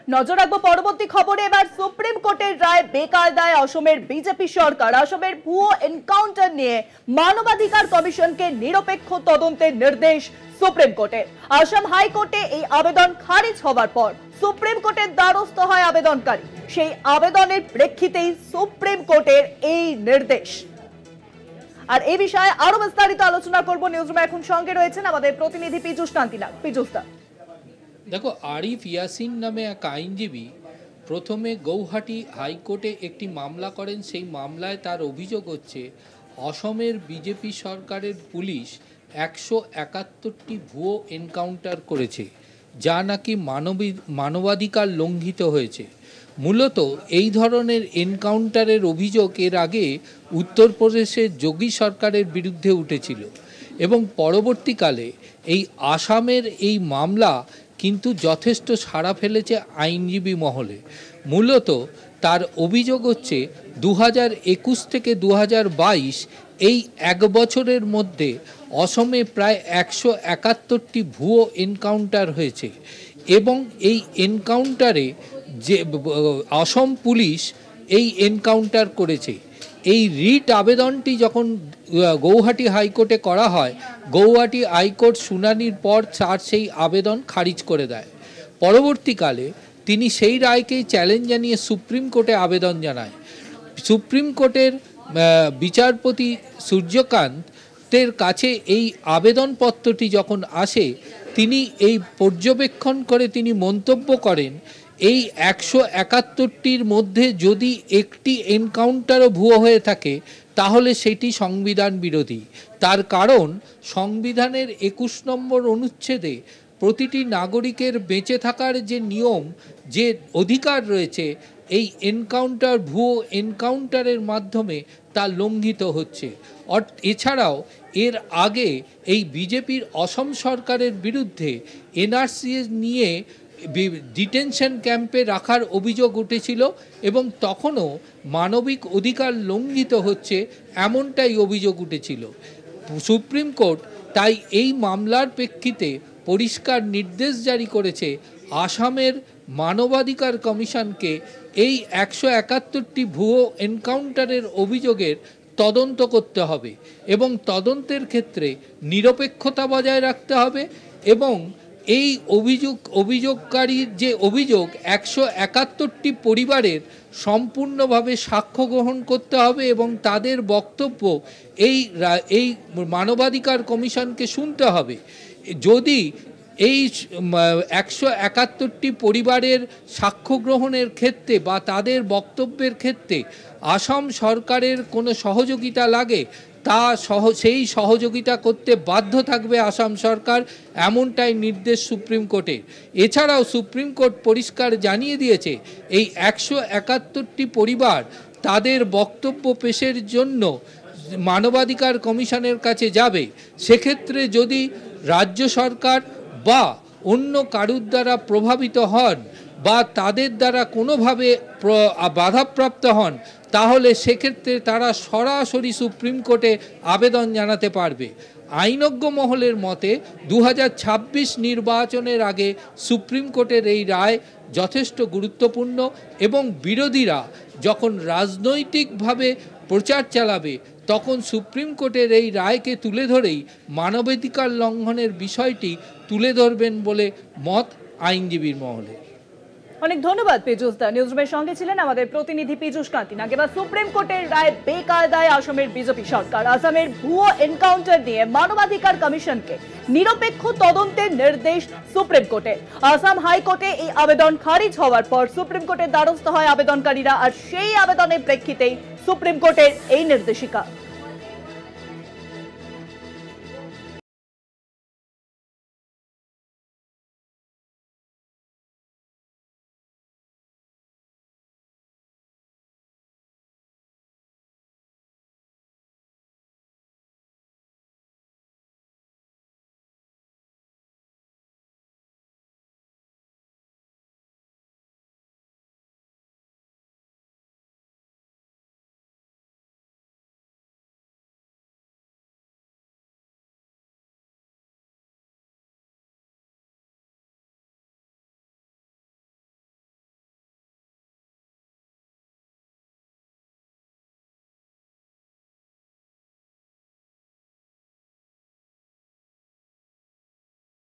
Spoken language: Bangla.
নজর রাখবো পরবর্তী খবরে। এবার সুপ্রিম কোর্টের রায় বেকায়দায় অসমের বিজেপি সরকার। অসমের ভুয়ো এনকাউন্টার নিয়ে মানবাধিকার কমিশনকে নিরপেক্ষ তদন্তের নির্দেশ সুপ্রিম কোর্টের। আসাম হাইকোর্টে এই আবেদন খারিজ হওয়ার পর সুপ্রিম কোর্টের দ্বারস্থ হয় আবেদনকারী। সেই আবেদনের প্রেক্ষিতেই সুপ্রিম কোর্টের এই নির্দেশ। আর এই বিষয়ে আরো বিস্তারিত আলোচনা করব। নিউজরুমে এখন সঙ্গে রয়েছেন আমাদের প্রতিনিধি পীযূষ কান্তিলাল। পীযূষ দা, দেখো, আরিফ ইয়াসিন নামে এক আইনজীবী প্রথমে গৌহাটি হাইকোর্টে একটি মামলা করেন। সেই মামলায় তার অভিযোগ হচ্ছে অসমের বিজেপি সরকারের পুলিশ 171টি ভুয়ো এনকাউন্টার করেছে, যা নাকি মানবাধিকার লঙ্ঘিত হয়েছে। মূলত এই ধরনের এনকাউন্টারের অভিযোগ এর আগে উত্তরপ্রদেশের যোগী সরকারের বিরুদ্ধে উঠেছিল এবং পরবর্তীকালে এই আসামের এই মামলা কিন্তু যথেষ্ট সাড়া ফেলেছে আইনজীবী মহলে। মূলত তার অভিযোগ হচ্ছে 2021 থেকে 2022 এই এক বছরের মধ্যে অসমে প্রায় 171টি ভুয়ো এনকাউন্টার হয়েছে এবং এই এনকাউন্টারে যে অসম পুলিশ এই এনকাউন্টার করেছে। এই রিট আবেদনটি যখন গৌহাটি হাইকোর্টে করা হয়, গৌহাটি হাইকোর্ট শুনানির পর তার সেই আবেদন খারিজ করে দেয়। পরবর্তীকালে তিনি সেই রায়কেই চ্যালেঞ্জ জানিয়ে সুপ্রিম কোর্টে আবেদন জানায়। সুপ্রিম কোর্টের বিচারপতি সূর্যকান্তের কাছে এই আবেদনপত্রটি যখন আসে, তিনি এই পর্যবেক্ষণ করে তিনি মন্তব্য করেন, এই 171টির মধ্যে যদি একটি এনকাউন্টারও ভুয়ো হয়ে থাকে তাহলে সেটি সংবিধান বিরোধী। তার কারণ, সংবিধানের 21 নম্বর অনুচ্ছেদে প্রতিটি নাগরিকের বেঁচে থাকার যে নিয়ম, যে অধিকার রয়েছে, এই এনকাউন্টার ভুয়ো এনকাউন্টারের মাধ্যমে তা লঙ্ঘিত হচ্ছে। এছাড়াও এর আগে এই বিজেপির অসম সরকারের বিরুদ্ধে এনআরসি নিয়ে ডিটেনশন ক্যাম্পে রাখার অভিযোগ উঠেছিল এবং তখনও মানবিক অধিকার লঙ্ঘিত হচ্ছে এমনটাই অভিযোগ উঠেছিল। সুপ্রিম কোর্ট তাই এই মামলার প্রেক্ষিতে পরিষ্কার নির্দেশ জারি করেছে আসামের মানবাধিকার কমিশনকে এই 171টি ভুয়ো এনকাউন্টারের অভিযোগের তদন্ত করতে হবে এবং তদন্তের ক্ষেত্রে নিরপেক্ষতা বজায় রাখতে হবে এবং এই অভিযোগকারীর যে অভিযোগ 171টি পরিবারের সম্পূর্ণভাবে সাক্ষ্য গ্রহণ করতে হবে এবং তাদের বক্তব্য এই মানবাধিকার কমিশনকে শুনতে হবে। যদি এই 171টি পরিবারের সাক্ষ্য গ্রহণের ক্ষেত্রে বা তাদের বক্তব্যের ক্ষেত্রে আসাম সরকারের কোনো সহযোগিতা লাগে, সেই সহযোগিতা করতে বাধ্য থাকবে আসাম সরকার, এমনটাই নির্দেশ সুপ্রিম কোর্টের। এছাড়াও সুপ্রিম কোর্ট পরিষ্কার জানিয়ে দিয়েছে এই 171টি পরিবার তাদের বক্তব্য পেশের জন্য মানবাধিকার কমিশনের কাছে যাবে। সেক্ষেত্রে যদি রাজ্য সরকার বা অন্য কারুর দ্বারা প্রভাবিত হন বা তাদের দ্বারা কোনোভাবে বাধাপ্রাপ্ত হন, তাহলে সেক্ষেত্রে তারা সরাসরি সুপ্রিম কোর্টে আবেদন জানাতে পারবে। আইনজ্ঞ মহলের মতে 2026 নির্বাচনের আগে সুপ্রিম কোর্টের এই রায় যথেষ্ট গুরুত্বপূর্ণ এবং বিরোধীরা যখন রাজনৈতিকভাবে প্রচার চালাবে তখন সুপ্রিম কোর্টের এই রায়কে তুলে ধরেই মানবাধিকার লঙ্ঘনের বিষয়টি তুলে ধরবেন বলে মত আইনজীবীর মহলে। অনেক ধন্যবাদ পীযূষ দা। নিউজরুমের সঙ্গে ছিলেন আমাদের প্রতিনিধি পীযূষ কান্তিলাল। এবার সুপ্রিম কোর্টের রায় বেকায়দায় আসামের বিজেপি সরকার। আসামের ভুয়ো এনকাউন্টার নিয়ে মানবাধিকার কমিশনকে নিরপেক্ষ তদন্তের নির্দেশ সুপ্রিম কোর্টে। আসাম হাইকোর্টে এই আবেদন খারিজ হওয়ার পর সুপ্রিম কোর্টের দ্বারস্থ হয় আবেদনকারীরা, আর সেই আবেদনের প্রেক্ষিতেই সুপ্রিম কোর্টের এই নির্দেশিকা।